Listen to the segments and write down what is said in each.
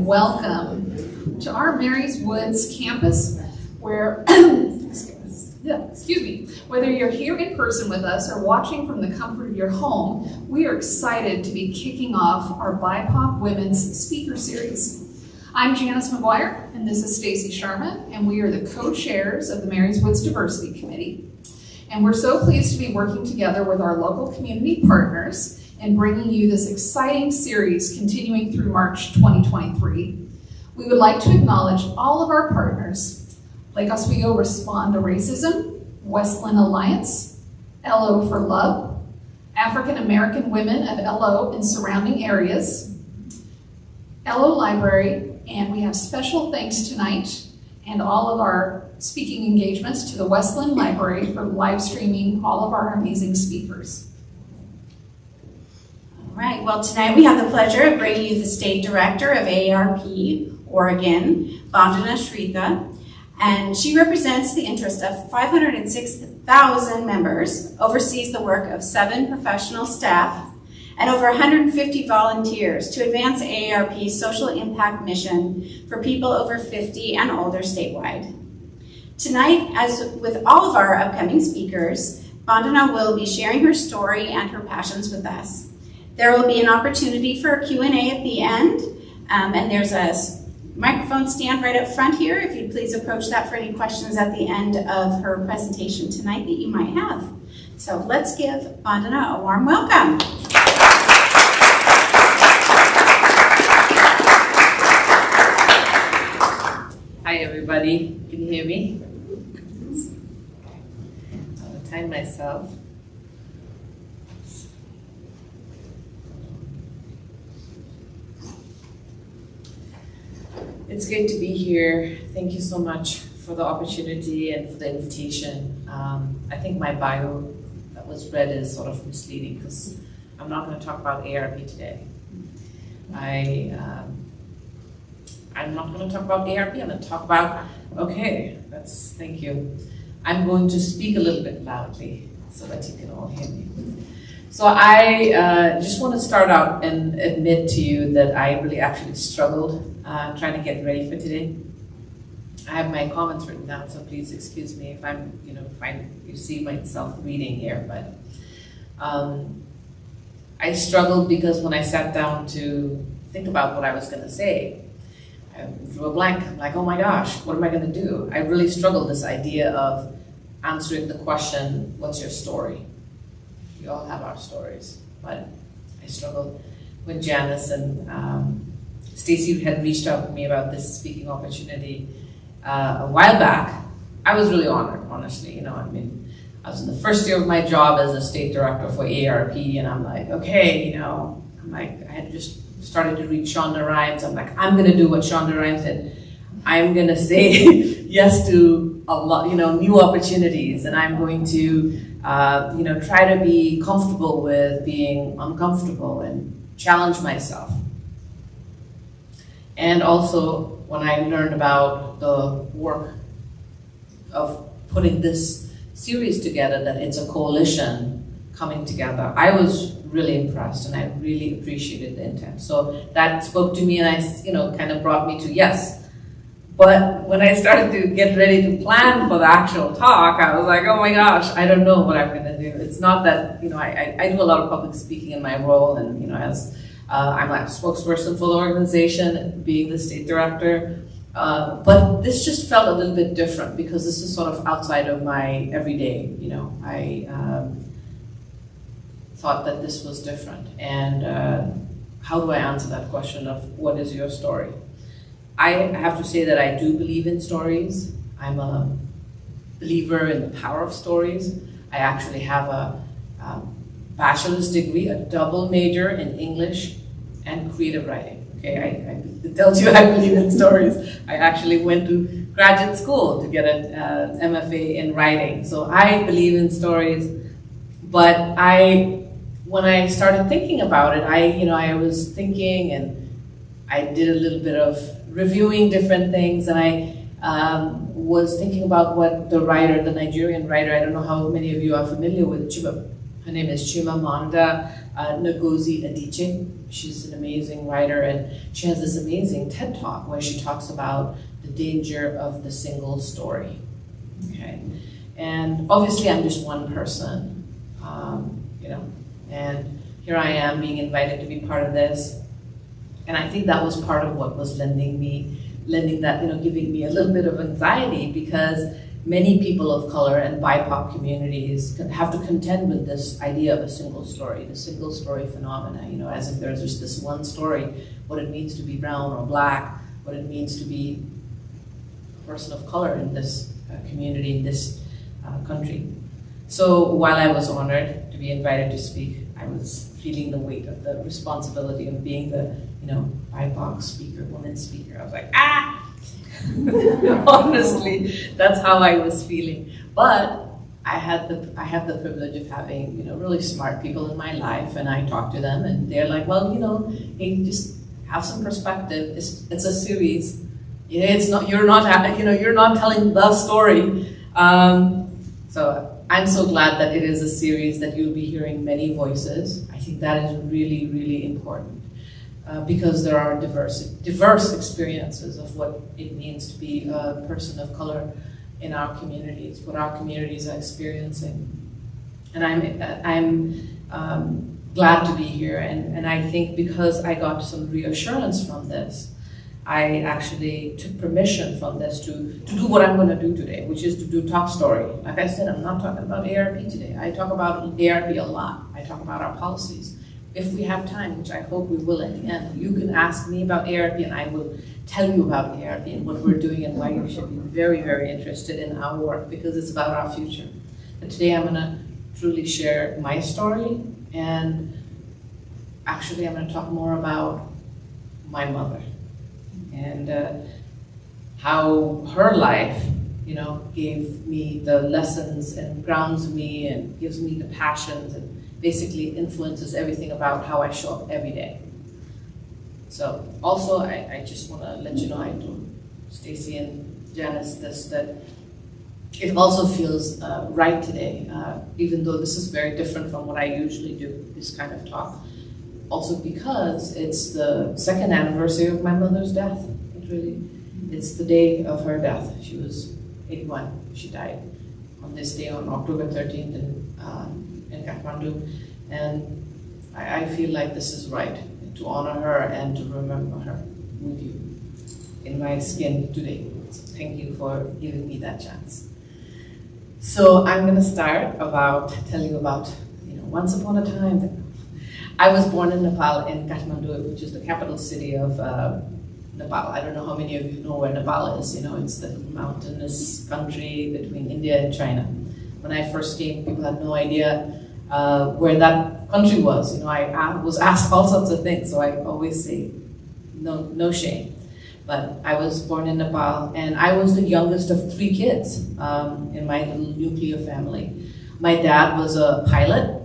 Welcome to our Mary's Woods campus, where, whether you're here in person with us or watching from the comfort of your home, we are excited to be kicking off our BIPOC Women's Speaker Series. I'm Janice McGuire, and this is Stacy Sharma, and we are the co-chairs of the Mary's Woods Diversity Committee. And we're so pleased to be working together with our local community partners and bringing you this exciting series continuing through March 2023. We would like to acknowledge all of our partners, Lake Oswego Respond to Racism, Westland Alliance, LO for Love, African American Women of LO and surrounding areas, LO Library, and we have special thanks tonight and all of our speaking engagements to the Westland Library for live streaming all of our amazing speakers. All right, well, tonight we have the pleasure of bringing you the State Director of AARP Oregon, Bandana Shrestha, and she represents the interest of 506,000 members, oversees the work of 7 professional staff, and over 150 volunteers to advance AARP's social impact mission for people over 50 and older statewide. Tonight, as with all of our upcoming speakers, Bandana will be sharing her story and her passions with us. There will be an opportunity for a Q&A at the end, and there's a microphone stand right up front here. If you'd please approach that for any questions at the end of her presentation tonight that you might have. So let's give Bandana a warm welcome. Hi everybody, can you hear me? I'll time myself. It's great to be here. Thank you so much for the opportunity and for the invitation. I think my bio that was read is sort of misleading because I'm not going to talk about AARP today. I'm not going to talk about AARP. I'm going to talk about, thank you. I'm going to speak a little bit loudly so that you can all hear me. So I just want to start out and admit to you that I really actually struggled trying to get ready for today. I have my comments written down, so please excuse me if I'm, if you see myself reading here, but I struggled because when I sat down to think about what I was going to say, I drew a blank. I'm like, oh my gosh, what am I going to do? I really struggled this idea of answering the question, what's your story? We all have our stories, but I struggled when Janice and Stacy had reached out to me about this speaking opportunity a while back. I was really honored, honestly. I was in the first year of my job as a state director for AARP, and I'm like, I had just started to read Shonda Rhimes. I'm like, I'm gonna do what Shonda Rhimes said. I'm gonna say yes to a lot, new opportunities, and I'm going to, try to be comfortable with being uncomfortable and challenge myself. And also, when I learned about the work of putting this series together, that it's a coalition coming together, I was really impressed and I really appreciated the intent. So that spoke to me and kind of brought me to yes. But when I started to get ready to plan for the actual talk, I was like, oh my gosh, I don't know what I'm gonna do. It's not that, I do a lot of public speaking in my role, and as I'm a spokesperson for the organization, being the state director. But this just felt a little bit different because this is sort of outside of my everyday. I thought that this was different. And how do I answer that question of what is your story? I have to say that I do believe in stories. I'm a believer in the power of stories. I actually have a bachelor's degree, a double major in English and creative writing. Okay, it tells you I believe in stories. I actually went to graduate school to get an MFA in writing. So I believe in stories, but when I started thinking about it, I was thinking, and I did a little bit of reviewing different things, and I was thinking about what the Nigerian writer, I don't know how many of you are familiar with Her name is Chimamanda Ngozi Adichie. She's an amazing writer, and she has this amazing TED Talk where she talks about the danger of the single story. Okay, and obviously I'm just one person, and here I am being invited to be part of this, and I think that was part of what was giving me a little bit of anxiety, because many people of color and BIPOC communities have to contend with this idea of a single story, the single story phenomena, as if there's just this one story, what it means to be brown or black, what it means to be a person of color in this community, in this country. So while I was honored to be invited to speak, I was feeling the weight of the responsibility of being the, BIPOC speaker, woman speaker. I was like, honestly, that's how I was feeling. But I have the privilege of having, really smart people in my life, and I talk to them, and they're like, well, hey, just have some perspective. It's a series. It's not, you're not telling the story. So I'm so glad that it is a series that you'll be hearing many voices. I think that is really, really important. Because there are diverse experiences of what it means to be a person of color in our communities, what our communities are experiencing. And I'm glad to be here, and I think because I got some reassurance from this, I actually took permission from this to do what I'm going to do today, which is to do Talk Story. Like I said, I'm not talking about AARP today. I talk about AARP a lot. I talk about our policies. If we have time, which I hope we will at the end, you can ask me about AARP, and I will tell you about AARP and what we're doing and why you should be very, very interested in our work, because it's about our future. But today I'm going to truly share my story, and actually I'm going to talk more about my mother and how her life, gave me the lessons and grounds me and gives me the passions and basically influences everything about how I show up every day. So also, I just want to let you know, I told Stacy and Janice that it also feels right today, even though this is very different from what I usually do, this kind of talk. Also because it's the 2nd anniversary of my mother's death. It's the day of her death. She was 81. She died on this day, on October 13th in Kathmandu, and I feel like this is right, to honor her and to remember her with you in my skin today. So thank you for giving me that chance. So I'm going to start tell you about, once upon a time. I was born in Nepal, in Kathmandu, which is the capital city of Nepal. I don't know how many of you know where Nepal is. It's the mountainous country between India and China. When I first came, people had no idea where that country was. I was asked all sorts of things, so I always say, no shame. But I was born in Nepal, and I was the youngest of 3 kids in my little nuclear family. My dad was a pilot,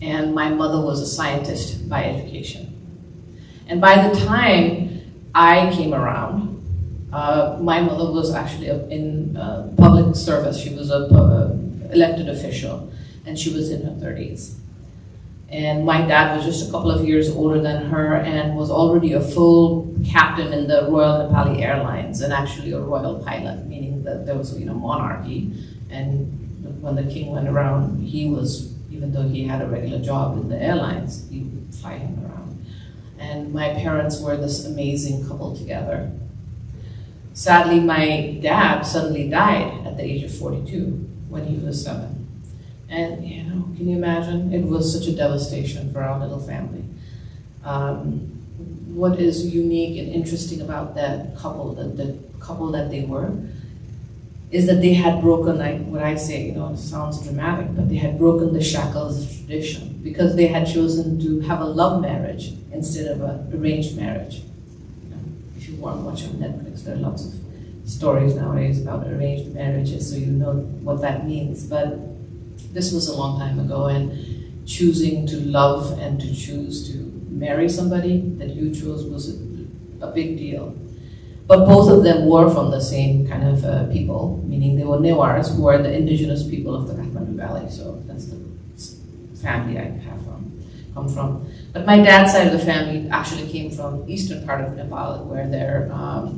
and my mother was a scientist by education. And by the time I came around, my mother was actually in public service. She was an elected official, and she was in her 30s. And my dad was just a couple of years older than her and was already a full captain in the Royal Nepali Airlines, and actually a royal pilot, meaning that there was monarchy. And when the king went around, he was, even though he had a regular job in the airlines, he would fly him around. And my parents were this amazing couple together. Sadly, my dad suddenly died at the age of 42 when he was 7. And can you imagine? It was such a devastation for our little family. What is unique and interesting about that couple, the couple that they were, is that they had broken, what I say, it sounds dramatic, but they had broken the shackles of tradition because they had chosen to have a love marriage instead of an arranged marriage. If you want to watch on Netflix, there are lots of stories nowadays about arranged marriages, so you know what that means. But this was a long time ago, and choosing to love and to choose to marry somebody that you chose was a big deal. But both of them were from the same kind of people, meaning they were Newars, who are the indigenous people of the Kathmandu Valley. So that's the family I come from. But my dad's side of the family actually came from eastern part of Nepal, where their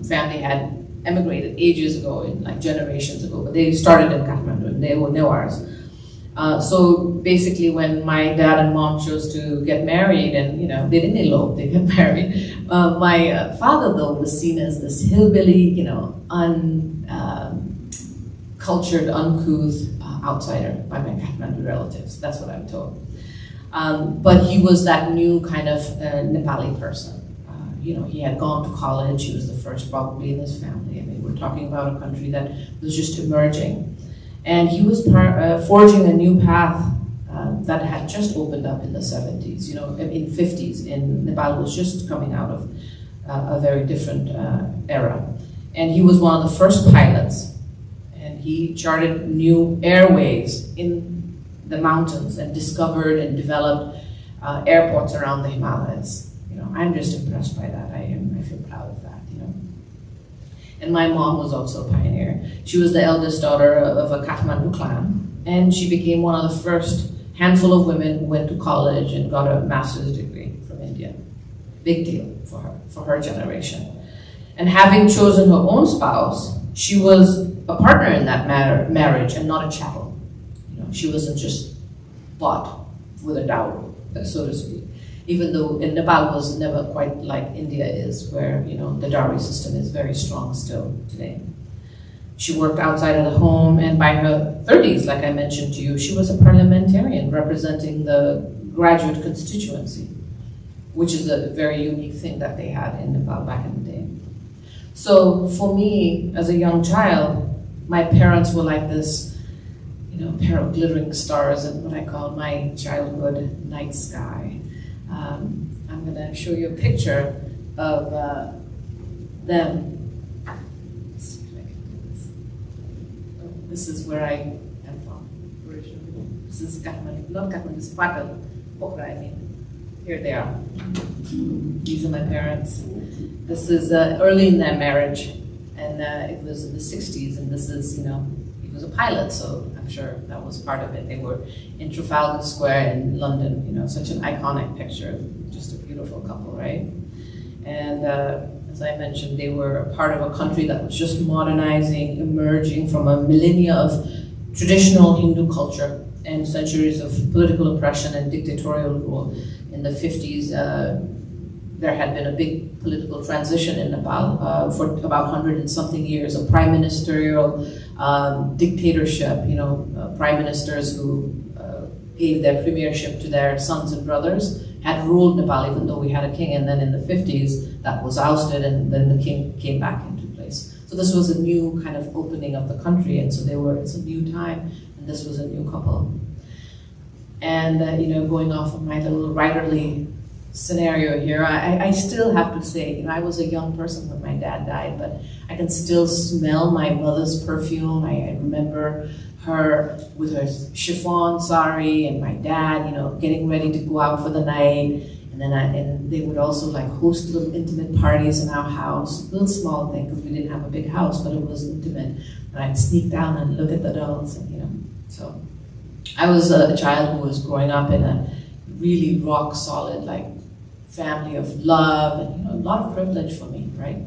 family had emigrated ages ago, like generations ago, but they started in Kathmandu and they were Newars. So basically when my dad and mom chose to get married, and they didn't elope, they got married. My father though was seen as this hillbilly, cultured, uncouth outsider by my Kathmandu relatives. That's what I'm told. But he was that new kind of Nepali person. He had gone to college. He was the first probably in his family. I mean, we're talking about a country that was just emerging. And he was forging a new path that had just opened up in the 70s, in 50s. In Nepal was just coming out of a very different era. And he was one of the first pilots. And he charted new airways in the mountains and discovered and developed airports around the Himalayas. I'm just impressed by that. I feel proud of that. And my mom was also a pioneer. She was the eldest daughter of a Kathmandu clan, and she became one of the first handful of women who went to college and got a master's degree from India. Big deal for her generation. And having chosen her own spouse, she was a partner in that marriage and not a chattel. She wasn't just bought with a dowry, so to speak. Even though in Nepal was never quite like India is, where the dowry system is very strong still today. She worked outside of the home, and by her 30s, like I mentioned to you, she was a parliamentarian representing the graduate constituency, which is a very unique thing that they had in Nepal back in the day. So for me, as a young child, my parents were like this, pair of glittering stars in what I call my childhood night sky. I'm going to show you a picture of them. This is where I am from originally. This is Kathmandu, not Kathmandu, this is Patal, Pokhara, I mean. Here they are. These are my parents. This is early in their marriage, and it was in the 60s, and this is, he was a pilot, so I'm sure that was part of it. They were in Trafalgar Square in London, such an iconic picture, just a beautiful couple, right? And as I mentioned, they were a part of a country that was just modernizing, emerging from a millennia of traditional Hindu culture and centuries of political oppression and dictatorial rule. In the 50s, there had been a big political transition in Nepal for about 100 and something years, a prime ministerial dictatorship, prime ministers who gave their premiership to their sons and brothers had ruled Nepal even though we had a king, and then in the 50s that was ousted and then the king came back into place. So this was a new kind of opening of the country, and so it's a new time, and this was a new couple. And going off of my little writerly scenario here, I still have to say, I was a young person when my dad died, but I can still smell my mother's perfume. I remember her with her chiffon sari, and my dad, getting ready to go out for the night. And then they would also like host little intimate parties in our house, little small thing because we didn't have a big house, but it was intimate. And I'd sneak down and look at the adults, and so I was a child who was growing up in a really rock solid family of love, and a lot of privilege for me, right?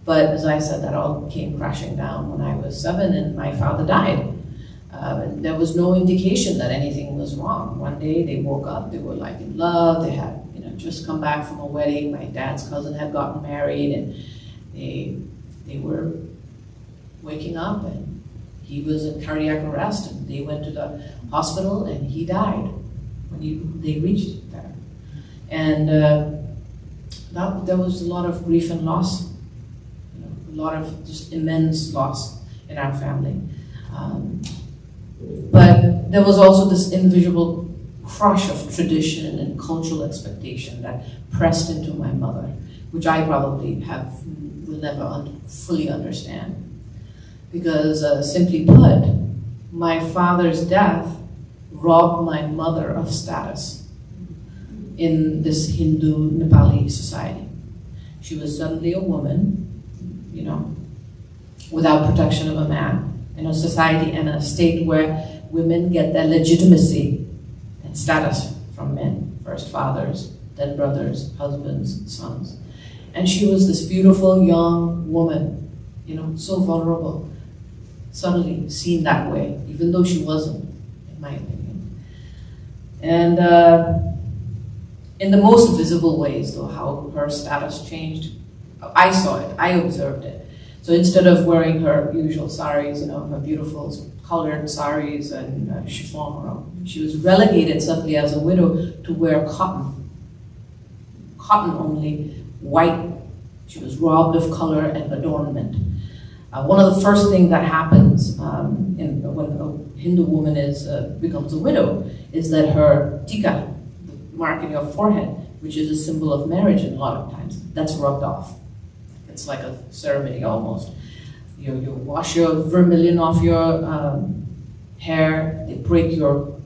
But as I said, that all came crashing down when I was 7 and my father died. And there was no indication that anything was wrong. One day they woke up, they were in love, they had just come back from a wedding, my dad's cousin had gotten married, and they were waking up and he was in cardiac arrest, and they went to the hospital and he died when they reached there. And there was a lot of grief and loss, a lot of just immense loss in our family. But there was also this invisible crush of tradition and cultural expectation that pressed into my mother, which I probably will never fully understand. Because simply put, my father's death robbed my mother of status in this Hindu Nepali society. She was suddenly a woman, without protection of a man, in a society and a state where women get their legitimacy and status from men, first fathers, then brothers, husbands, sons. And she was this beautiful young woman, you know, so vulnerable, suddenly seen that way, even though she wasn't, in my opinion. And in the most visible ways, though, how her status changed, I saw it, I observed it. So instead of wearing her usual saris, you know, her beautiful colored saris and chiffon, she was relegated suddenly as a widow to wear cotton only, white. She was robbed of color and adornment. One of the first things that happens when a Hindu woman becomes a widow is that her tika, the mark in your forehead, which is a symbol of marriage in a lot of times, that's rubbed off. It's like a ceremony almost. You wash your vermilion off your hair, they break your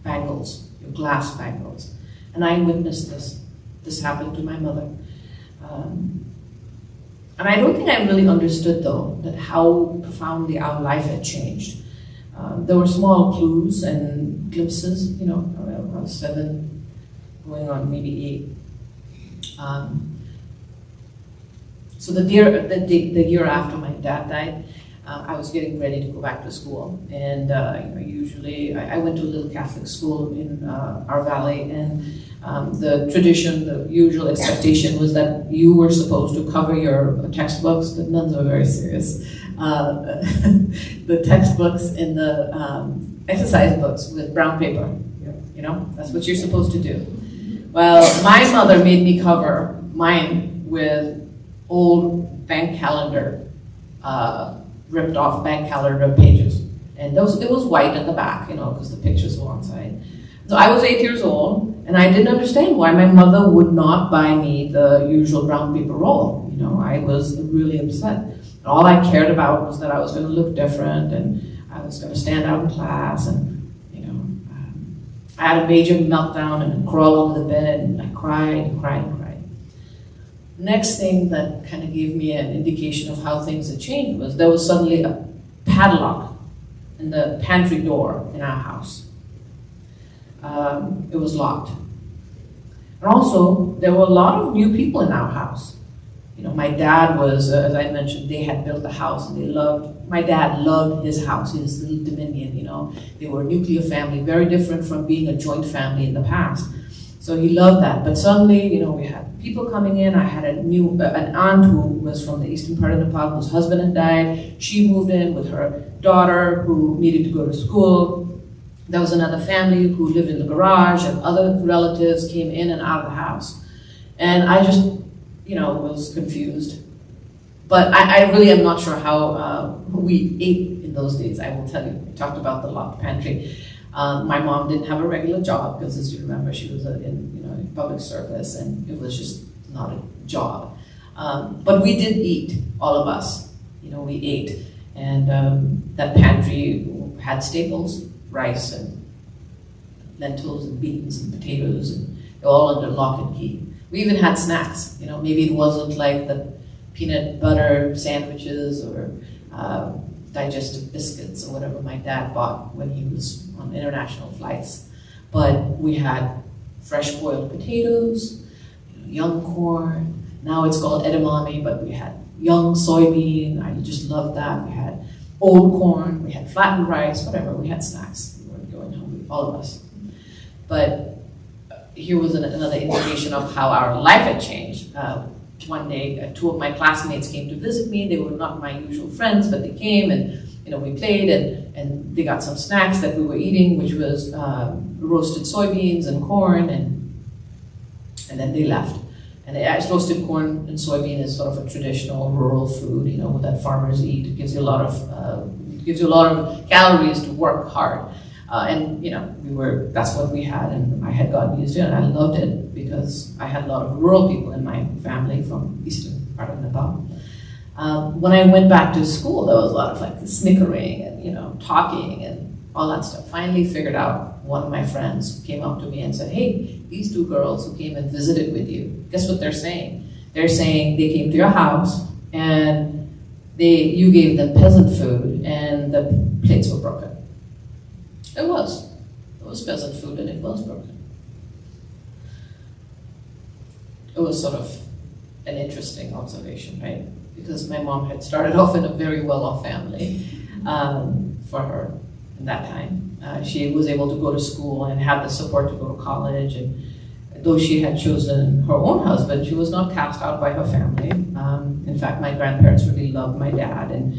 bangles, your glass bangles. And I witnessed this. This happened to my mother. And I don't think I really understood, though, that how profoundly our life had changed. There were small clues and glimpses, you know, I was 7, going on maybe 8. So the year after my dad died, I was getting ready to go back to school. And you know, usually I went to a little Catholic school in our valley, and the tradition, the usual expectation was that you were supposed to cover your textbooks. The nuns were very serious. The textbooks and the exercise books with brown paper. You know, that's what you're supposed to do. Well, my mother made me cover mine with old bank calendar, ripped off bank calendar pages. And it was white at the back, you know, because the pictures were on side. So I was 8 years old, and I didn't understand why my mother would not buy me the usual brown paper roll. You know, I was really upset. And all I cared about was that I was going to look different, and I was going to stand out in class, and, you know, I had a major meltdown and crawled under the bed, and I cried and cried and cried. Next thing that kind of gave me an indication of how things had changed was there was suddenly a padlock in the pantry door in our house. It was locked. And also, there were a lot of new people in our house. You know, my dad was, as I mentioned, they had built a house, and my dad loved his house, his little dominion, you know. They were a nuclear family, very different from being a joint family in the past. So he loved that. But suddenly, you know, we had people coming in. I had an aunt who was from the eastern part of Nepal, whose husband had died. She moved in with her daughter who needed to go to school. There was another family who lived in the garage, and other relatives came in and out of the house. And I just, you know, was confused. But I really am not sure how we ate in those days, I will tell you. I talked about the locked pantry. My mom didn't have a regular job because, as you remember, she was in public service, and it was just not a job. But we did eat, all of us. You know, we ate. And that pantry had staples. Rice and lentils and beans and potatoes, and they're all under lock and key. We even had snacks. You know, maybe it wasn't like the peanut butter sandwiches or digestive biscuits or whatever my dad bought when he was on international flights. But we had fresh boiled potatoes, young corn. Now it's called edamame, but we had young soybean. I just loved that. We had old corn, we had flattened rice, whatever, we had snacks. We weren't going hungry, all of us. But here was another indication of how our life had changed. One day, 2 of my classmates came to visit me. They were not my usual friends, but they came, and you know, we played, and they got some snacks that we were eating, which was roasted soybeans and corn, and then they left. And roasted corn and soybean is sort of a traditional rural food, you know, that farmers eat. It gives you a lot of calories to work hard. And you know, that's what we had, and I had gotten used to it, and I loved it because I had a lot of rural people in my family from eastern part of Nepal. When I went back to school, there was a lot of like snickering and, you know, talking and all that stuff. Finally figured out, one of my friends came up to me and said, "Hey, these 2 girls who came and visited with you, guess what they're saying? They're saying they came to your house and you gave them peasant food and the plates were broken." It was was peasant food and it was broken. It was sort of an interesting observation, right? Because my mom had started off in a very well-off family for her in that time. She was able to go to school and have the support to go to college, and though she had chosen her own husband, she was not cast out by her family. In fact, my grandparents really loved my dad and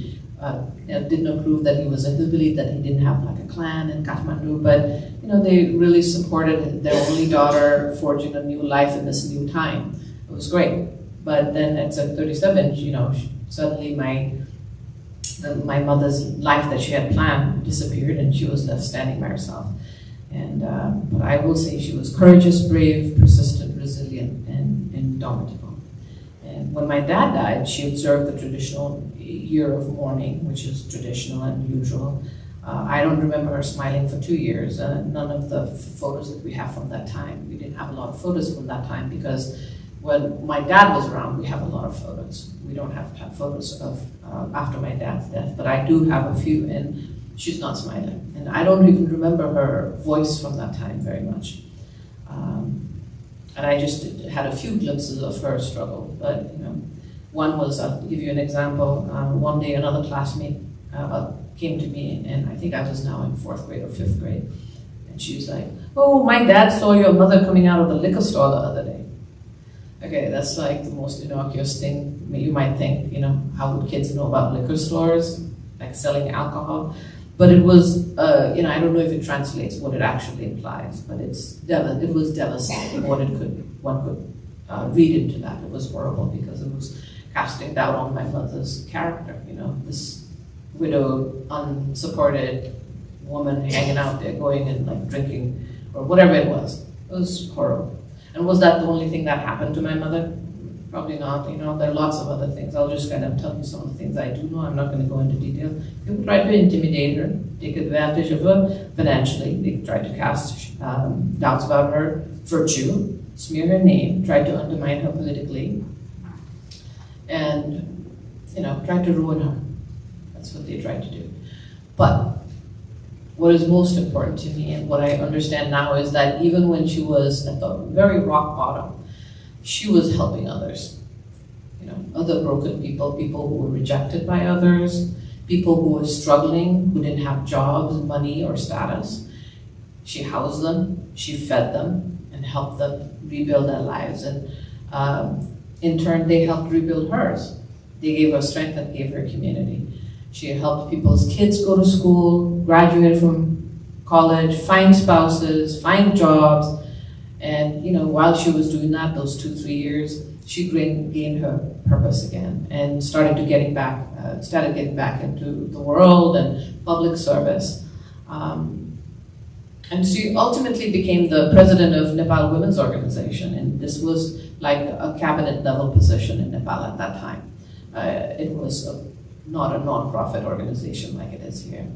didn't approve that he was a hillbilly, that he didn't have like a clan in Kathmandu, but you know, they really supported their only daughter forging a new life in this new time. It was great. But then at 37, you know, suddenly my mother's life that she had planned disappeared, and she was left standing by herself. And but I will say she was courageous, brave, persistent, resilient, and indomitable. And when my dad died, she observed the traditional year of mourning, which is traditional and usual. I don't remember her smiling for 2 years. None of the photos that we have from that time, we didn't have a lot of photos from that time, because when my dad was around, we have a lot of photos. We don't have photos of after my dad's death, but I do have a few, and she's not smiling. And I don't even remember her voice from that time very much. And I just had a few glimpses of her struggle. But you know, one was, I'll give you an example. One day another classmate came to me, and I think I was now in 4th grade or 5th grade. And she was like, "Oh, my dad saw your mother coming out of the liquor store the other day." Okay, that's like the most innocuous thing you might think, you know, how would kids know about liquor stores, like selling alcohol? But it was, you know, I don't know if it translates what it actually implies, but it was devastating what one could read into that. It was horrible because it was casting doubt on my mother's character, you know, this widowed, unsupported woman hanging out there, going and like drinking or whatever it was. It was horrible. And was that the only thing that happened to my mother? Probably not. You know, there are lots of other things. I'll just kind of tell you some of the things I do know. I'm not going to go into detail. People tried to intimidate her, take advantage of her financially. They tried to cast doubts about her virtue, smear her name, tried to undermine her politically, and, you know, tried to ruin her. That's what they tried to do. But what is most important to me and what I understand now is that even when she was at the very rock bottom, she was helping others. You know, other broken people, people who were rejected by others, people who were struggling, who didn't have jobs, money, or status. She housed them, she fed them, and helped them rebuild their lives. And in turn, they helped rebuild hers. They gave her strength and gave her community. She helped people's kids go to school, graduate from college, find spouses, find jobs. And, you know, while she was doing that, those 2-3 years, she gained her purpose again and started getting back into the world and public service. And she ultimately became the president of Nepal Women's Organization, and this was like a cabinet level position in Nepal at that time. It was not a non-profit organization like it is here.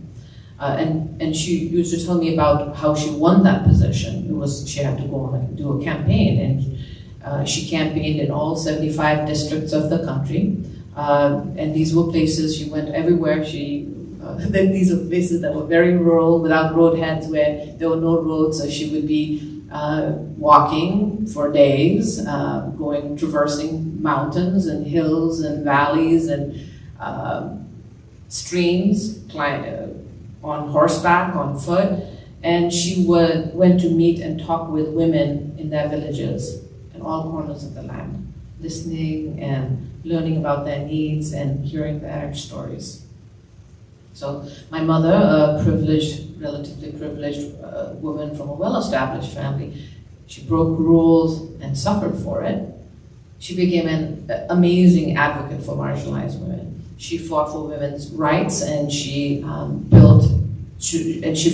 And she used to tell me about how she won that position. She had to go and do a campaign, and she campaigned in all 75 districts of the country. And these were places, she went everywhere. These were places that were very rural, without roadheads, where there were no roads, so she would be walking for days, traversing mountains and hills and valleys and streams, on horseback, on foot, and she went to meet and talk with women in their villages in all corners of the land, listening and learning about their needs and hearing their stories. So my mother, a relatively privileged woman from a well-established family, she broke rules and suffered for it. She became an amazing advocate for marginalized women. She fought for women's rights, and she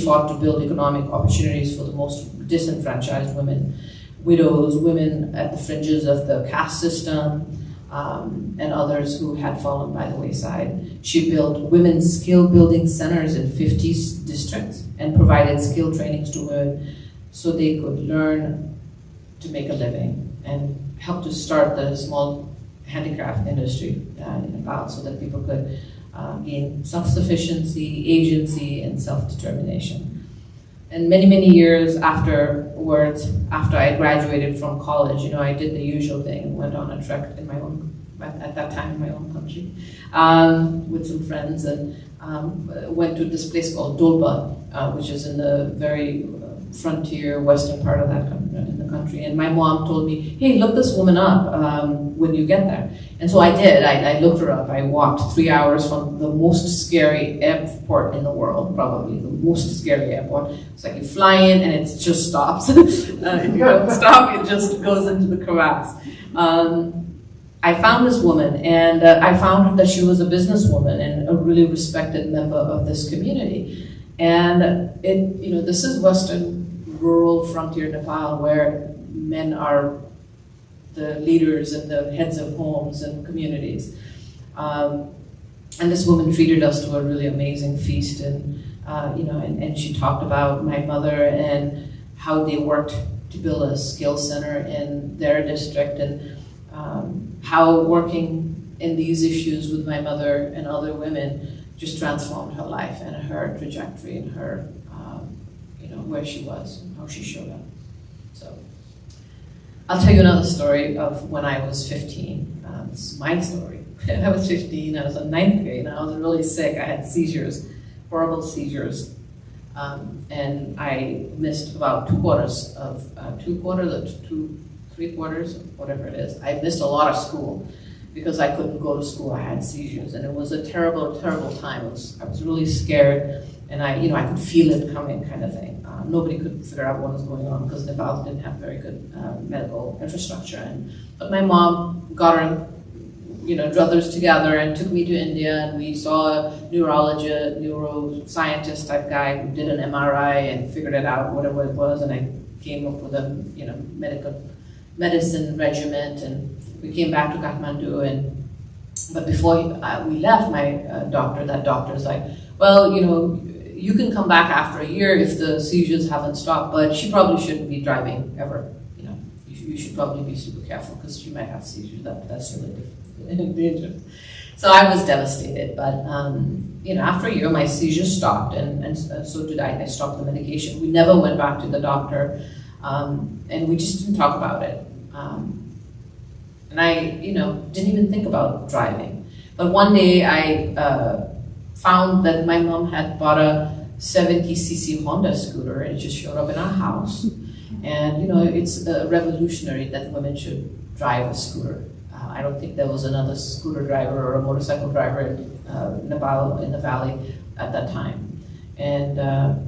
fought to build economic opportunities for the most disenfranchised women, widows, women at the fringes of the caste system, and others who had fallen by the wayside. She built women's skill building centers in 50 districts and provided skill trainings to women so they could learn to make a living, and helped to start the small handicraft industry in Nepal so that people could gain self-sufficiency, agency, and self-determination. And many, many years afterwards, after I graduated from college, you know, I did the usual thing, went on a trek in my own, at that time in my own country, with some friends, and went to this place called Dolpa, which is in the very frontier western part of that in the country. And my mom told me, hey, look this woman up when you get there. And so I did. I looked her up. I walked 3 hours from the most scary airport in the world, probably the most scary airport. It's like you fly in and it just stops. If you don't stop, it just goes into the crevasse. I found this woman, and I found that she was a businesswoman and a really respected member of this community. And this is western rural frontier Nepal, where men are the leaders and the heads of homes and communities. And this woman treated us to a really amazing feast, and and she talked about my mother and how they worked to build a skills center in their district, and how working in these issues with my mother and other women just transformed her life and her trajectory and her, where she was and how she showed up. So I'll tell you another story of when I was 15. This is my story. I was 15, I was in 9th grade, and I was really sick. I had seizures, horrible seizures. And I missed about 2/4 of, 3/4, whatever it is. I missed a lot of school because I couldn't go to school. I had seizures, and it was a terrible, terrible time. I was really scared, and I could feel it coming, kind of thing. Nobody could figure out what was going on because Nepal didn't have very good medical infrastructure. But my mom got her, druthers together and took me to India, and we saw a neurologist, neuroscientist type guy who did an MRI and figured it out, whatever it was, and I came up with a, medicine regimen, and we came back to Kathmandu, but before we left, my doctor's like, well, you can come back after a year if the seizures haven't stopped, but she probably shouldn't be driving ever. You should probably be super careful because she might have seizures. That's really dangerous. So I was devastated, but after a year, my seizures stopped, and so did I. I stopped the medication. We never went back to the doctor, and we just didn't talk about it. And I, didn't even think about driving. But one day I found that my mom had bought a 70cc Honda scooter, and it just showed up in our house. And it's revolutionary that women should drive a scooter. I don't think there was another scooter driver or a motorcycle driver in Nepal, in the valley at that time. And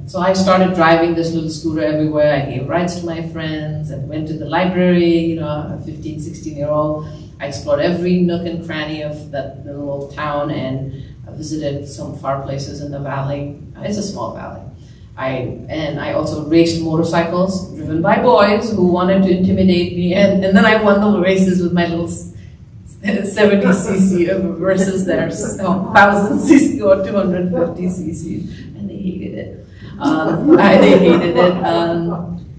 so I started driving this little scooter everywhere. I gave rides to my friends and went to the library, a 15, 16-year-old. I explored every nook and cranny of that little old town, and I visited some far places in the valley. It's a small valley. I also raced motorcycles driven by boys who wanted to intimidate me, and then I won the races with my little 70cc versus their 1000cc or 250cc, and they hated it.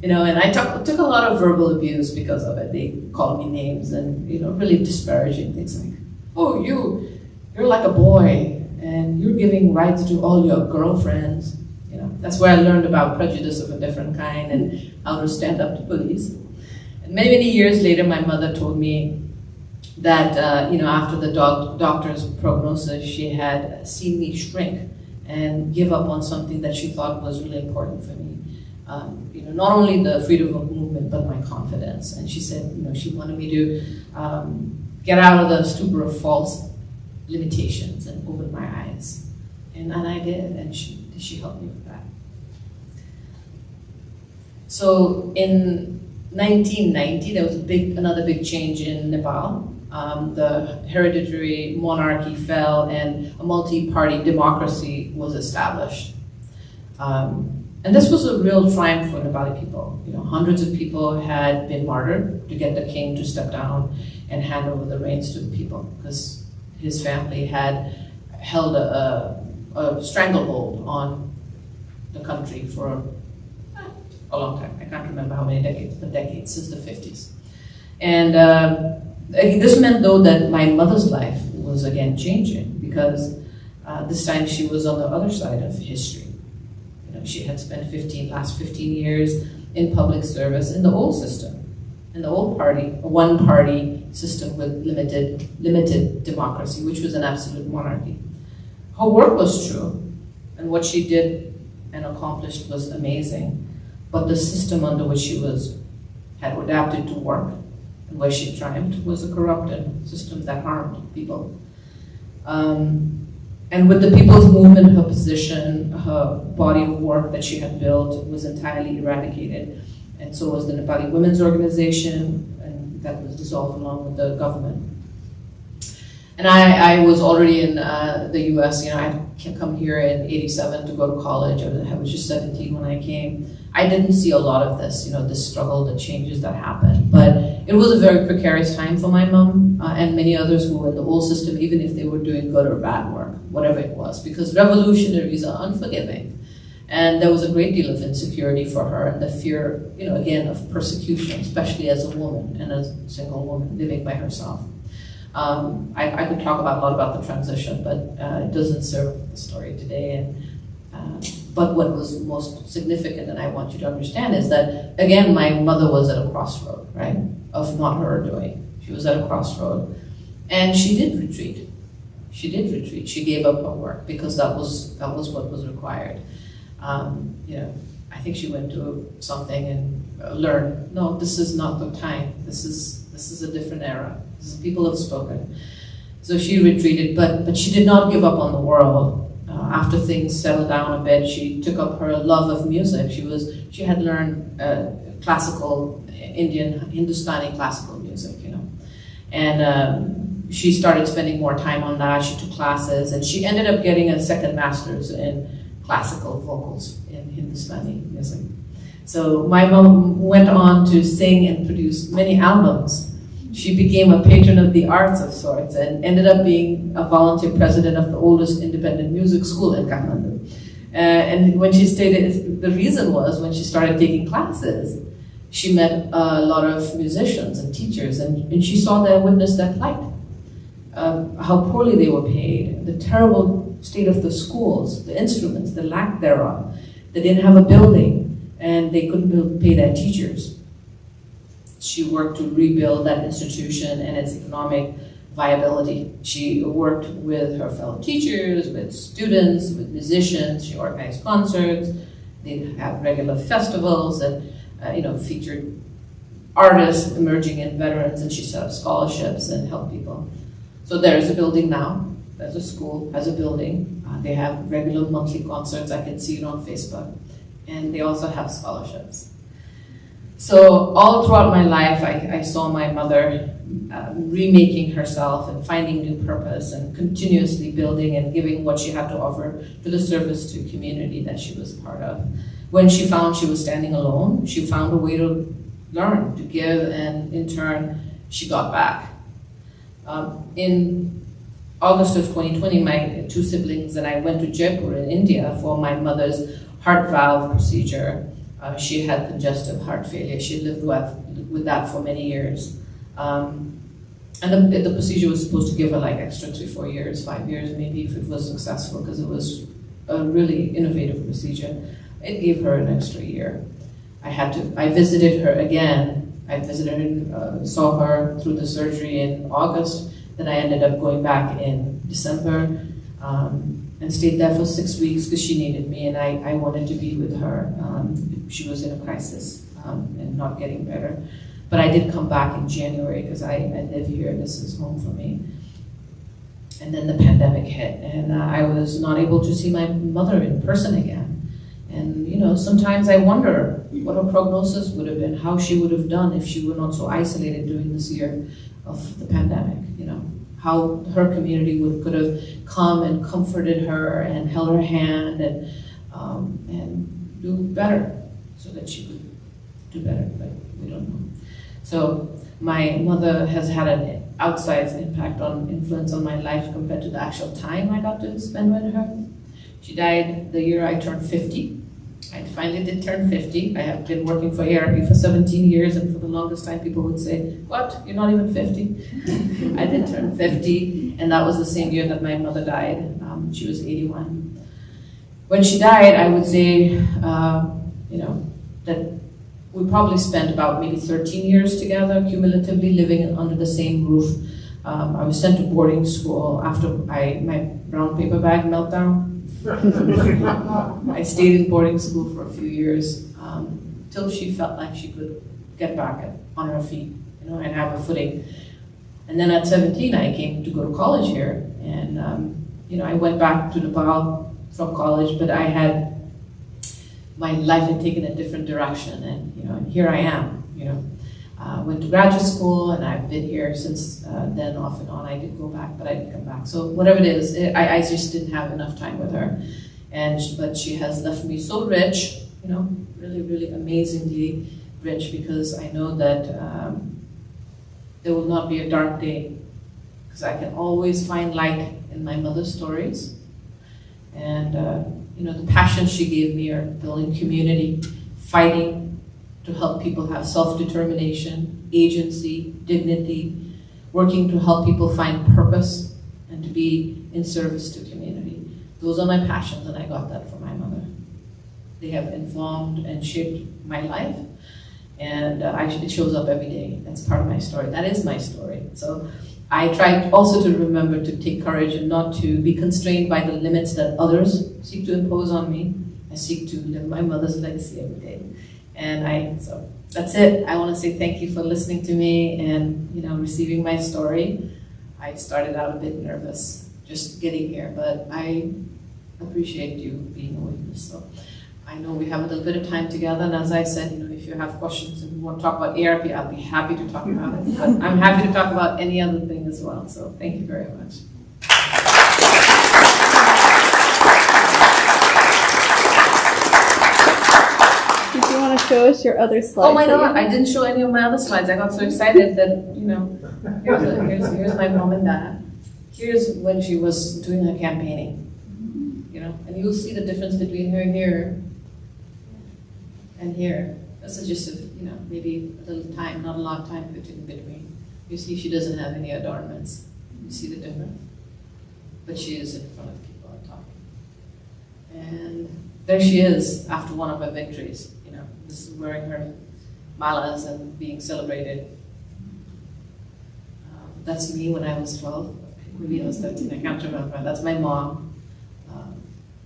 And I took a lot of verbal abuse because of it. They called me names and really disparaging things like, "Oh, you're like a boy, and you're giving rides to all your girlfriends." That's where I learned about prejudice of a different kind and how to stand up to police. And many, many years later, my mother told me that, after the doctor's prognosis, she had seen me shrink and give up on something that she thought was really important for me. Not only the freedom of movement, but my confidence. And she said, she wanted me to get out of the stupor of false limitations and open my eyes. And I did, and she helped me with that. So in 1990, there was another big change in Nepal. The hereditary monarchy fell, and a multi-party democracy was established. And this was a real triumph for Nepali people. Hundreds of people had been martyred to get the king to step down and hand over the reins to the people, because his family had held a stranglehold on the country for a long time. I can't remember how many decades, but decades, since the 50s. And this meant, though, that my mother's life was again changing, because this time she was on the other side of history. She had spent last 15 years in public service in the old system, in the old party, a one-party system with limited democracy, which was an absolute monarchy. Her work was true, and what she did and accomplished was amazing, but the system under which she had adapted to work and where she triumphed was a corrupted system that harmed people. And with the people's movement, her position, her body of work that she had built was entirely eradicated. And so was the Nepali Women's Organization, and that was dissolved along with the government. And I was already in the US, I come here in '87 to go to college. I was just 17 when I came. I didn't see a lot of this, this struggle, the changes that happened. But it was a very precarious time for my mom and many others who were in the old system, even if they were doing good or bad work, whatever it was, because revolutionaries are unforgiving. And there was a great deal of insecurity for her and the fear, again, of persecution, especially as a woman and as a single woman living by herself. I could talk a lot about the transition, but it doesn't serve the story today. But what was most significant, and I want you to understand, is that, again, my mother was at a crossroad, right, of not her doing. She was at a crossroad, and she did retreat. She did retreat. She gave up her work because that was what was required. I think she went to something and learned, no, this is not the time. This is a different era. People have spoken. So she retreated, but she did not give up on the world. After things settled down a bit, she took up her love of music. She had learned classical Indian, Hindustani classical music, and she started spending more time on that. She took classes, and she ended up getting a second master's in classical vocals in Hindustani music. So my mom went on to sing and produce many albums. She became a patron of the arts of sorts and ended up being a volunteer president of the oldest independent music school in Kathmandu. And when she stated, the reason was when she started taking classes, she met a lot of musicians and teachers, and she saw that, witnessed that plight, how poorly they were paid, the terrible state of the schools, the instruments, the lack thereof. They didn't have a building, and they couldn't pay their teachers. She worked to rebuild that institution and its economic viability. She worked with her fellow teachers, with students, with musicians. She organized concerts. They have regular festivals that featured artists, emerging and veterans, and she set up scholarships and helped people. So there is a building now. There's a school, has a building. They have regular monthly concerts. I can see it on Facebook. And they also have scholarships. So all throughout my life, I saw my mother remaking herself and finding new purpose and continuously building and giving what she had to offer to the service to community that she was part of. When she found she was standing alone, she found a way to learn, to give, and in turn, she got back. In August of 2020, my two siblings and I went to Jaipur in India for my mother's heart valve procedure. She had congestive heart failure. She lived with that for many years. And the procedure was supposed to give her like extra 3-4 years, 5 years maybe, if it was successful, because it was a really innovative procedure. It gave her an extra year. I visited her again. I visited her, saw her through the surgery in August. Then I ended up going back in December and stayed there for 6 weeks because she needed me, and I wanted to be with her. She was in a crisis and not getting better. But I did come back in January because I live here. This is home for me. And then the pandemic hit, and I was not able to see my mother in person again. And sometimes I wonder what her prognosis would have been, how she would have done if she were not so isolated during this year of the pandemic. How her community could have come and comforted her and held her hand and do better, so that she could do better, but we don't know. So my mother has had an outsized impact on influence on my life compared to the actual time I got to spend with her. She died the year I turned 50. I finally did turn 50. I have been working for AARP for 17 years, and for the longest time people would say, what, you're not even 50? I did turn 50, and that was the same year that my mother died. She was 81. When she died, I would say, that we probably spent about maybe 13 years together, cumulatively living under the same roof. I was sent to boarding school after my brown paper bag meltdown. I stayed in boarding school for a few years till she felt like she could get back on her feet, and have a footing. And then at 17, I came to go to college here, and I went back to Nepal from college, but my life had taken a different direction, and here I am. Went to graduate school, and I've been here since then, off and on. I did go back, but I didn't come back. So whatever it is, I just didn't have enough time with her, but she has left me so rich, really, really amazingly rich, because I know that there will not be a dark day, because I can always find light in my mother's stories, and the passion she gave me are building community, fighting to help people have self-determination, agency, dignity, working to help people find purpose and to be in service to community. Those are my passions, and I got that from my mother. They have informed and shaped my life, and it shows up every day. That's part of my story. That is my story. So I try also to remember to take courage and not to be constrained by the limits that others seek to impose on me. I seek to live my mother's legacy every day. So that's it. I want to say thank you for listening to me and receiving my story. I started out a bit nervous just getting here, but I appreciate you being a witness. So I know we have a little bit of time together, and as I said, if you have questions and you want to talk about AARP, I'll be happy to talk about it. But I'm happy to talk about any other thing as well. So thank you very much. Did you want to show us your other slides? Oh my God, I didn't show any of my other slides. I got so excited that, here's my mom and dad. Here's when she was doing her campaigning, and you'll see the difference between her here and here. This is just, maybe a little time, not a lot of time in between. You see she doesn't have any adornments. You see the difference? But she is in front of people and talking. And there she is after one of her victories. This is wearing her malas and being celebrated. That's me when I was 12. Maybe I was 13, I can't remember. That's my mom.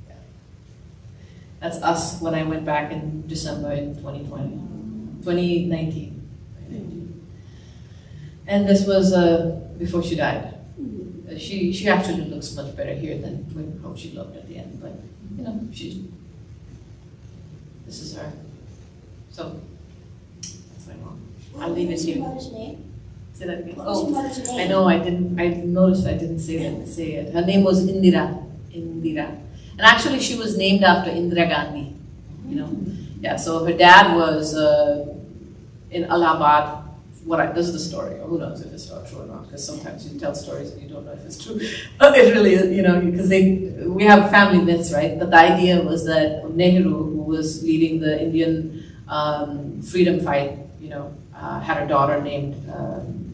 Yeah. That's us when I went back in December in 2019. And this was before she died. She actually looks much better here than how she looked at the end, but this is her. So that's my mom. I'll leave it here. What was your mother's name? Say that again. What was your mother's name? I know I didn't. I noticed I didn't say it. Her name was Indira. And actually, she was named after Indira Gandhi. Yeah. So her dad was in Allahabad. This is the story. Who knows if it's not true or not? Because sometimes you tell stories and you don't know if it's true. It really is, because we have family myths, right? But the idea was that Nehru, who was leading the Indian freedom fight, had a daughter named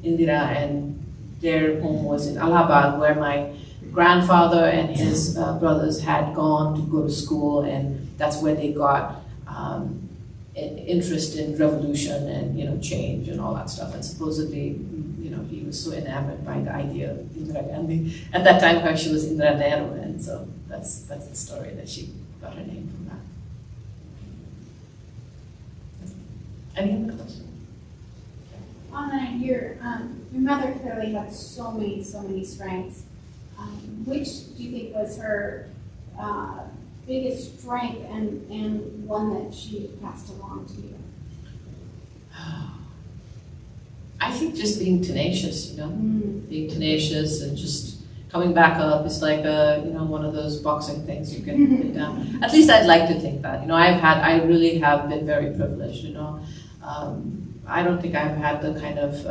Indira, and their home was in Allahabad, where my grandfather and his brothers had gone to go to school, and that's where they got interest in revolution and change and all that stuff. And supposedly, he was so enamored by the idea of Indira Gandhi. At that time, she was Indira Nehru, and so that's the story that she got her name from that. Any other questions? Your mother clearly had so many strengths. Which do you think was her biggest strength and one that she passed along to you? I think just being tenacious, being tenacious and just coming back up is like one of those boxing things you can put down. At least I'd like to think that. I really have been very privileged. I don't think I've had the kind of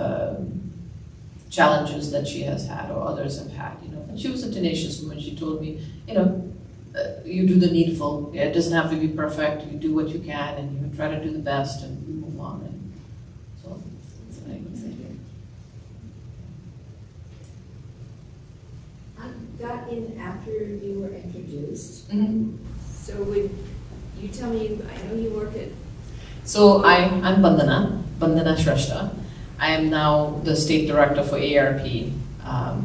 challenges that she has had or others have had. And she was a tenacious woman. She told me, you do the needful. It doesn't have to be perfect. You do what you can, and you try to do the best, and you move on. And so that's what I would say. I got in after you were introduced. Mm-hmm. So So would you tell me, I know you work at. So I'm Bandana Shrestha. I am now the state director for AARP.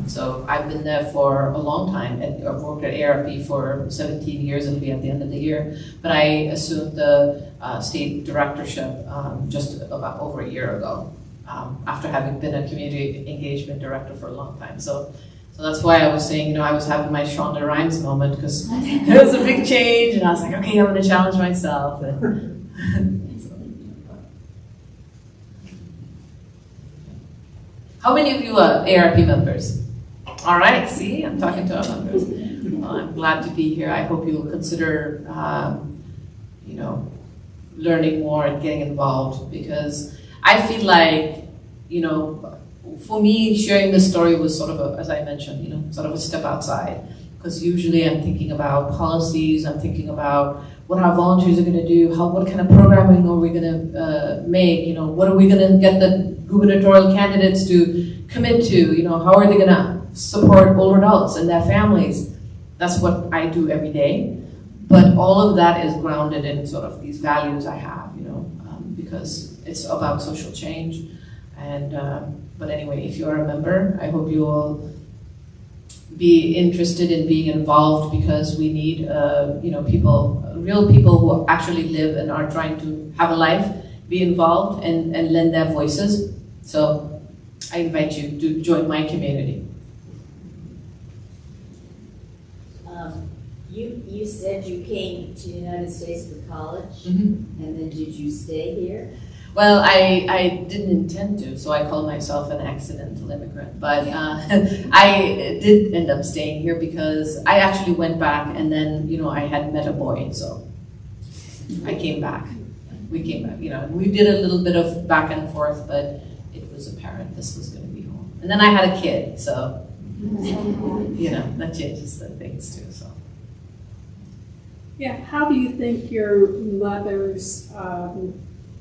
So I've been there for a long time, and I've worked at AARP for 17 years. It'll be at the end of the year. But I assumed the state directorship just about over a year ago, after having been a community engagement director for a long time. So that's why I was saying, I was having my Shonda Rhimes moment, because it was a big change, and I was like, okay, I'm going to challenge myself. How many of you are AARP members? All right, see, I'm talking to our members. Well, I'm glad to be here. I hope you will consider, learning more and getting involved, because I feel like, for me, sharing this story was sort of as I mentioned, sort of a step outside. Because usually I'm thinking about policies, I'm thinking about what our volunteers are going to do, what kind of programming are we going to make, what are we going to get the gubernatorial candidates to commit to, how are they going to support older adults and their families. That's what I do every day. But all of that is grounded in sort of these values I have, because it's about social change. And but anyway, if you're a member, I hope you will be interested in being involved, because we need real people who actually live and are trying to have a life, be involved and lend their voices. So I invite you to join my community. You said you came to the United States for college, Mm-hmm. and then did you stay here? Well, I didn't intend to, so I call myself an accidental immigrant. But I did end up staying here because I actually went back, and then, I had met a boy, so I came back. We came back, we did a little bit of back and forth, but it was apparent this was going to be home. And then I had a kid, so, that changes the things too, so. Yeah, how do you think your mother's,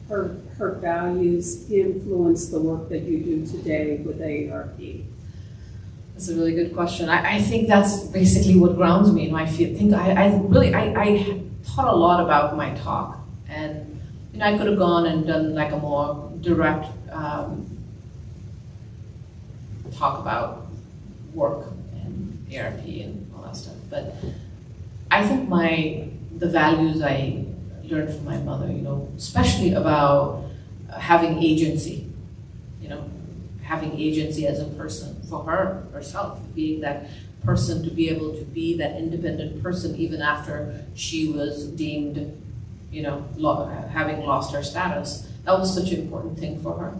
her values influence the work that you do today with AARP? That's a really good question. I think that's basically what grounds me. And I thought a lot about my talk. And, I could have gone and done like a more direct talk about work and AARP and all that stuff. But I think the values I learned from my mother, especially about having agency, having agency as a person for herself, being that person, to be able to be that independent person even after she was deemed, having lost her status. That was such an important thing for her.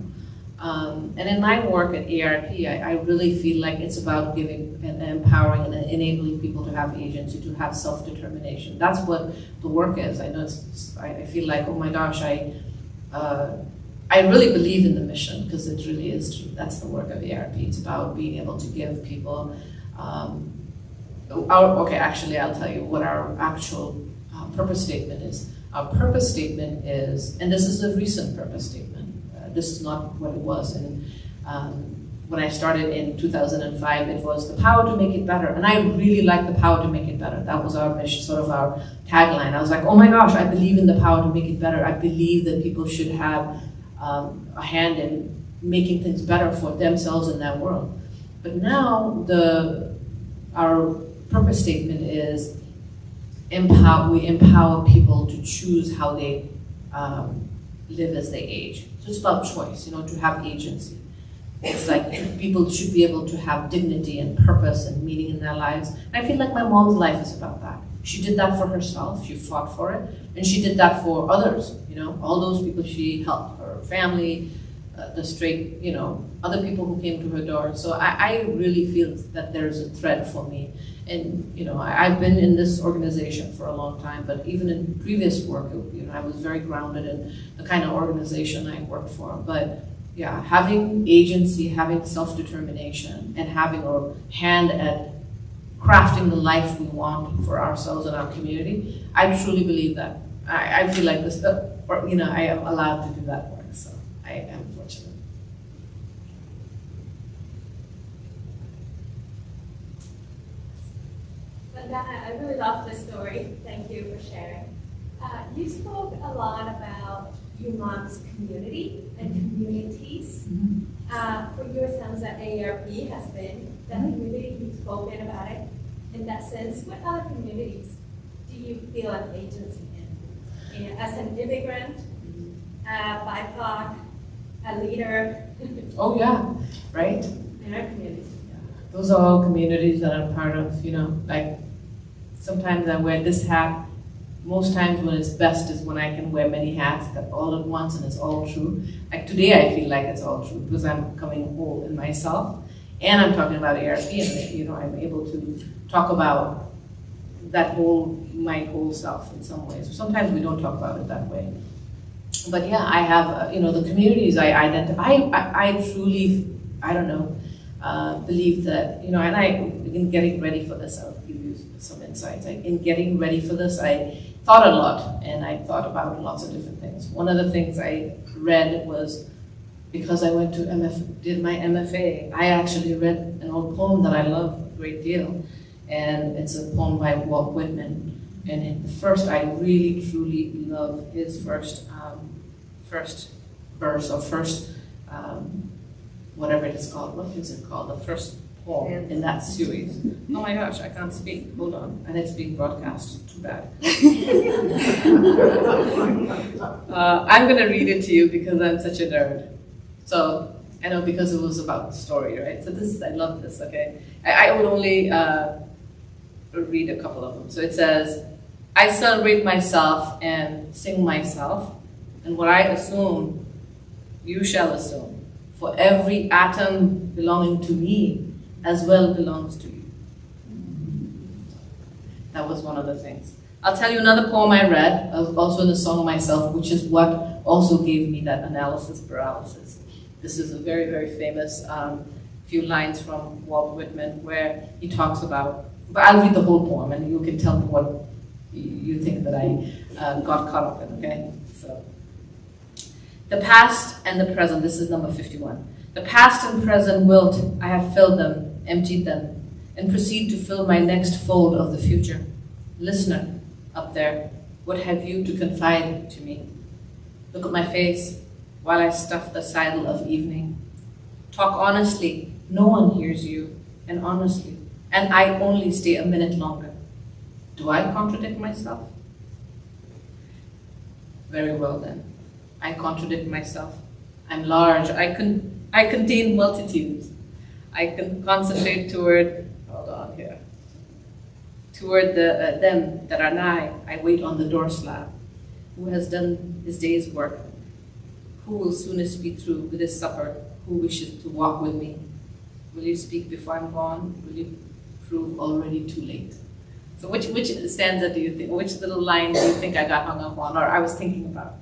And in my work at AARP, I really feel like it's about giving and empowering and enabling people to have agency, to have self-determination. That's what the work is. I know I feel like, oh my gosh, I really believe in the mission, because it really is true. That's the work of AARP. It's about being able to give people, actually I'll tell you what our actual purpose statement is. Our purpose statement is, and this is a recent purpose statement, this is not what it was. And when I started in 2005, it was the power to make it better. And I really like the power to make it better. That was our mission, sort of our tagline. I was like, oh my gosh, I believe in the power to make it better. I believe that people should have a hand in making things better for themselves and their world. But now our purpose statement is we empower people to choose how they live as they age. So it's about choice, to have agency. It's like people should be able to have dignity and purpose and meaning in their lives. And I feel like my mom's life is about that. She did that for herself, she fought for it, and she did that for others, all those people she helped, her family, the straight, other people who came to her door. So I really feel that there's a thread for me. And, I've been in this organization for a long time, but even in previous work, I was very grounded in the kind of organization I worked for. But yeah, having agency, having self-determination, and having a hand at crafting the life we want for ourselves and our community, I truly believe that. I feel like this, I am allowed to do that work, so I am fortunate. Bandana, I really love the story. Thank you for sharing. You spoke a lot about Human's community and communities. For your sons at AARP has been that community, you've spoken about it. In that sense, what other communities do you feel an agency in? As an immigrant, BIPOC, a leader? Oh yeah, right? In our community. Those are all communities that I'm part of, like sometimes I wear this hat. Most times when it's best is when I can wear many hats that all at once and it's all true. Like today I feel like it's all true because I'm coming whole in myself and I'm talking about AARP and I'm able to talk about my whole self in some ways. Sometimes we don't talk about it that way. But yeah, I have, the communities I identify, I truly, believe that, in getting ready for this, I'll give you some insights. In getting ready for this, I thought a lot, and I thought about lots of different things. One of the things I read was, because I went to did my MFA, I actually read an old poem that I love a great deal, and it's a poem by Walt Whitman. And in the first, I really, truly love his first verse, or first, whatever it is called. What is it called? The first poem in that series. Oh my gosh, I can't speak. Hold on. And it's being broadcast. Too bad. I'm going to read it to you because I'm such a nerd. So, I know because it was about the story, right? So I love this, okay? I will only read a couple of them. So it says, I celebrate myself and sing myself, and what I assume, you shall assume. For every atom belonging to me as well belongs to you. That was one of the things. I'll tell you another poem I read, also in the Song of Myself, which is what also gave me that analysis paralysis. This is a very, very famous few lines from Walt Whitman where he talks about, but I'll read the whole poem and you can tell me what you think that I got caught up in, okay? So, the past and the present, this is number 51. The past and present wilt, I have filled them, emptied them, and proceed to fill my next fold of the future. Listener, up there, what have you to confide to me? Look at my face while I stuff the saddle of evening. Talk honestly, no one hears you, and honestly, and I only stay a minute longer. Do I contradict myself? Very well then. I contradict myself. I'm large. I contain multitudes. I can concentrate toward them that are nigh. I wait on the door slab. Who has done his day's work? Who will soonest be through with his supper? Who wishes to walk with me? Will you speak before I'm gone? Will you prove already too late? So which stanza do you think, which little line do you think I got hung up on, or I was thinking about?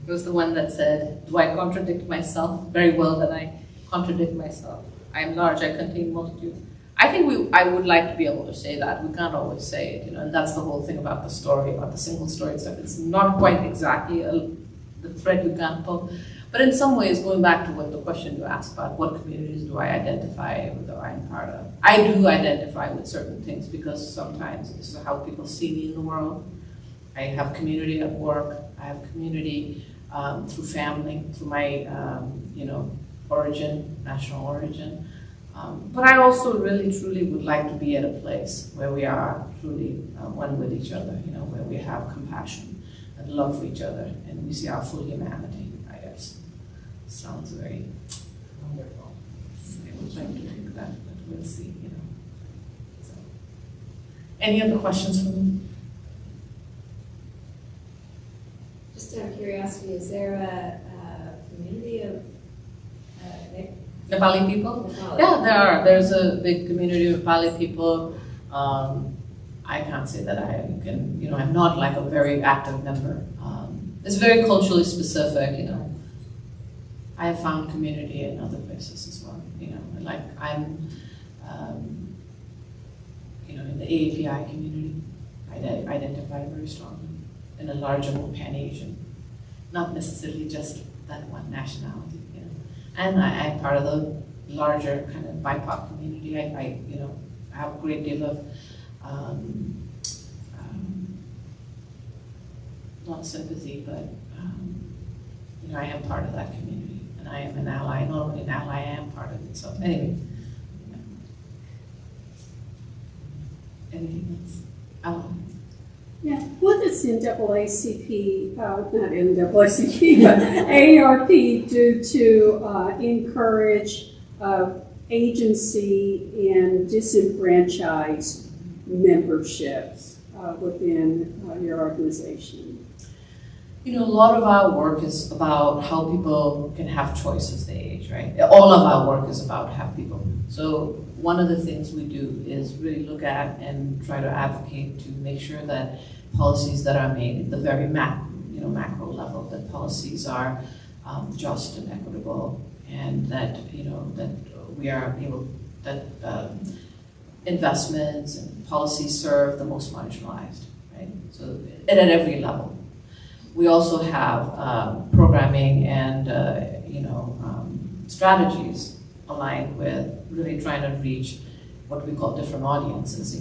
It was the one that said, do I contradict myself? Very well that I contradict myself. I am large, I contain multitudes. I think I would like to be able to say that. We can't always say it, and that's the whole thing about the story, about the single story stuff. It's not quite exactly the thread you can't pull. But in some ways, going back to what the question you asked about, what communities do I identify with or I'm part of? I do identify with certain things because sometimes this is how people see me in the world. I have community at work. I have community through family, through my origin, national origin. But I also really, truly would like to be at a place where we are truly one with each other, where we have compassion and love for each other and we see our full humanity, I guess. Sounds very wonderful. I would like to think that, but we'll see, So. Any other questions from me? Just out of curiosity, is there a community of Nepali people? Nepali? Yeah, there are. There's a big community of Nepali people. I can't say that I'm not like a very active member. It's very culturally specific, I have found community in other places as well, like I'm, in the AAPI community, I identify very strongly in a larger, more Pan-Asian, not necessarily just that one nationality, And I'm part of the larger kind of BIPOC community. have a great deal of not sympathy, but I am part of that community, and I am an ally. Not only an ally, I am part of it. So anyway, anything else? Yeah, what does NAACP, not NAACP, but AARP do to encourage agency and disenfranchised memberships within your organization? A lot of our work is about how people can have choice as they age, right? All of our work is about how people. So one of the things we do is really look at and try to advocate to make sure that policies that are made at the very macro level, that policies are just and equitable, and that that we are able that investments and policies serve the most marginalized, right? So and at every level. We also have programming and strategies aligned with really trying to reach what we call different audiences.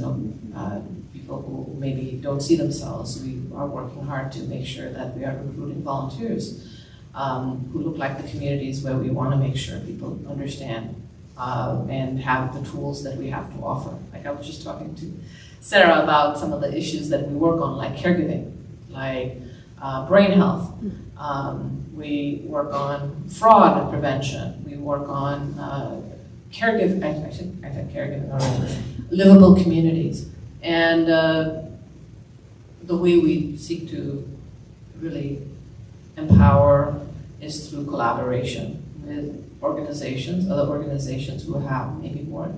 People who maybe don't see themselves. We are working hard to make sure that we are recruiting volunteers who look like the communities where we want to make sure people understand and have the tools that we have to offer. Like I was just talking to Sarah about some of the issues that we work on, like caregiving, like brain health. We work on fraud prevention. We work on caregiving. I said caregiving already. Livable communities, and the way we seek to really empower is through collaboration with other organizations who have maybe more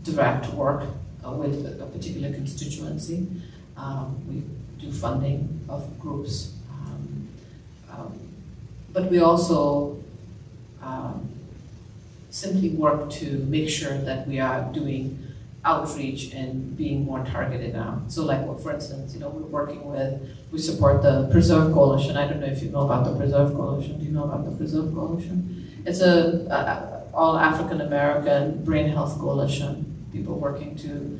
direct work with a particular constituency. We do funding of groups, but we also simply work to make sure that we are doing outreach and being more targeted now. So like, for instance, we support the Preserve Coalition. I don't know if you know about the Preserve Coalition. Do you know about the Preserve Coalition? It's a all African American brain health coalition, people working to,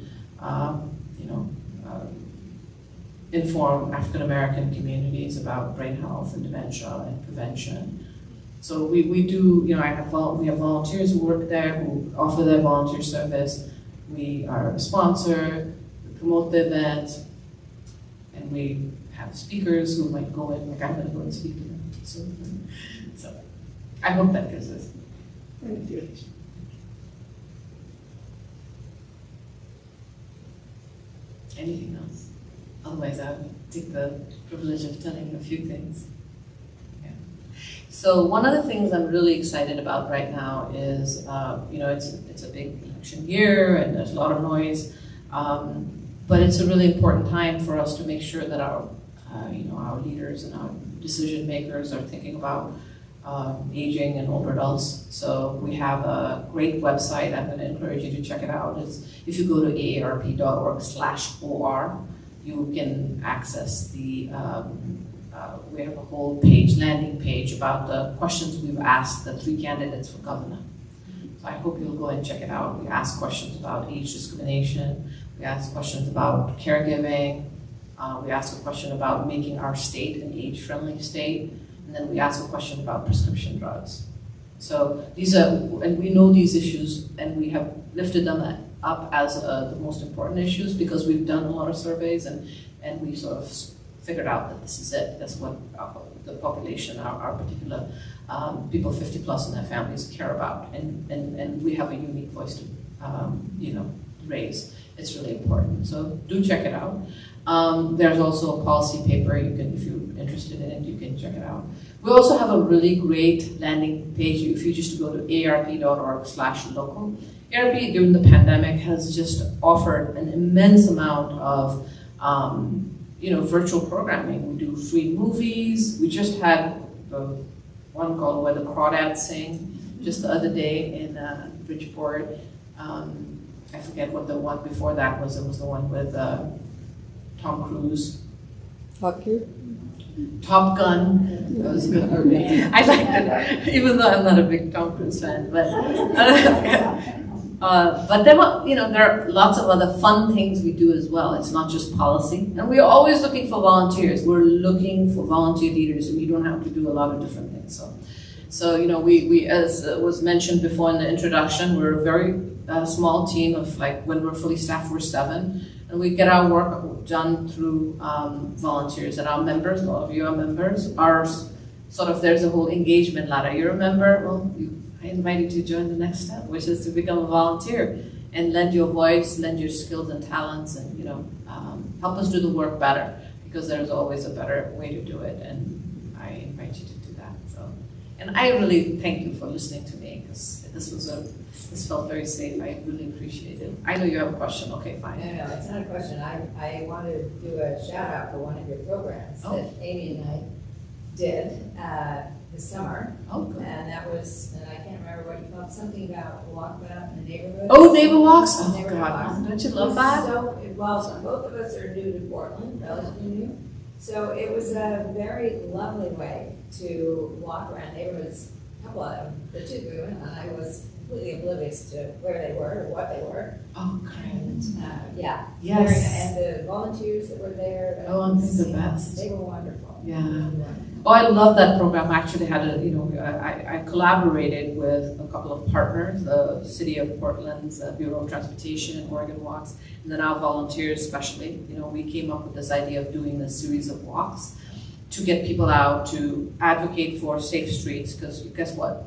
inform African American communities about brain health and dementia and prevention. So we do, we have volunteers who work there, who offer their volunteer service. We are a sponsor, we promote the event, and we have speakers who might go in, like I'm going to go and speak to them. So I hope that gives us. Thank you. Anything else? Otherwise, I would take the privilege of telling a few things. Yeah. So one of the things I'm really excited about right now is, it's a big election year and there's a lot of noise, but it's a really important time for us to make sure that our leaders and our decision makers are thinking about aging and older adults. So we have a great website. I'm going to encourage you to check it out. If you go to aarp.org/or, you can access we have a whole landing page about the questions we've asked the 3 candidates for governor. So I hope you'll go and check it out. We ask questions about age discrimination. We ask questions about caregiving. We ask a question about making our state an age-friendly state. And then we ask a question about prescription drugs. So and we know these issues, and we have lifted them up as the most important issues because we've done a lot of surveys and we sort of figured out that this is it. That's what the population, our particular people 50 plus and their families care about, and we have a unique voice to raise. It's really important. So do check it out. There's also a policy paper. You can, if you're interested in it, you can check it out. We also have a really great landing page. If you just go to aarp.org/local. AARP during the pandemic has just offered an immense amount of virtual programming. We do free movies. We just had the one called Where the Crawdads Sing just the other day in Bridgeport. I forget what the one before that was. It was the one with Tom Cruise. Top Gun. That was good. I liked it, even though I'm not a big Tom Cruise fan. But But then, there are lots of other fun things we do as well. It's not just policy. And we're always looking for volunteers. We're looking for volunteer leaders, and you don't have to do a lot of different things. So we as was mentioned before in the introduction, we're a very small team of, like, when we're fully staffed, we're 7. And we get our work done through volunteers. And our members, a lot of you are members, are sort of, there's a whole engagement ladder. You're a member, well, I invite you to join the next step, which is to become a volunteer and lend your voice, lend your skills and talents, and help us do the work better, because there's always a better way to do it, and I invite you to do that. So, and I really thank you for listening to me, because this felt very safe. I really appreciate it. I know you have a question. Okay, fine. No, it's not a question. I wanted to do a shout out for one of your programs that Amy and I did this summer. Oh, good. And that was, and I can't remember what you called, something about walkabout in the neighborhood. Oh, neighbor walks? Oh, Neighborhood God. walks. Don't you love that? So both of us are new to Portland, relatively new. So it was a very lovely way to walk around neighborhoods. A couple of them, the 2 we went on, I was completely oblivious to where they were or what they were. Oh, great. And, yeah. Yes. And the volunteers that were there. Oh, I think the best. They were wonderful. Yeah. Really wonderful. Oh, I love that program. I actually had I collaborated with a couple of partners, the City of Portland's Bureau of Transportation and Oregon Walks, and then our volunteers especially. We came up with this idea of doing a series of walks to get people out to advocate for safe streets, because guess what?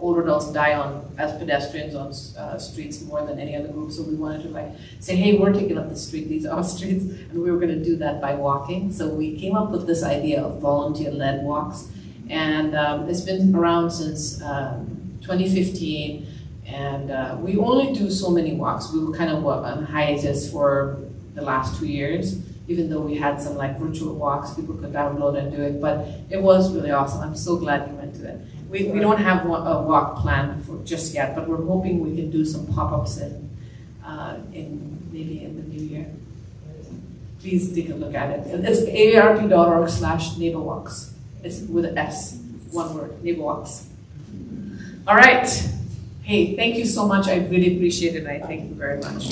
Older adults die as pedestrians on streets more than any other group, so we wanted to say, hey, we're taking up the street, these are our streets, and we were going to do that by walking. So we came up with this idea of volunteer-led walks, and it's been around since 2015, and we only do so many walks. We were kind of on hiatus for the last 2 years, even though we had some virtual walks, people could download and do it, but it was really awesome. I'm so glad you went to it. We don't have a walk planned for just yet, but we're hoping we can do some pop-ups maybe in the new year. Please take a look at it. It's aarp.org/neighborwalks. It's with an S, one word, neighborwalks. All right. Hey, thank you so much. I really appreciate it. I thank you very much.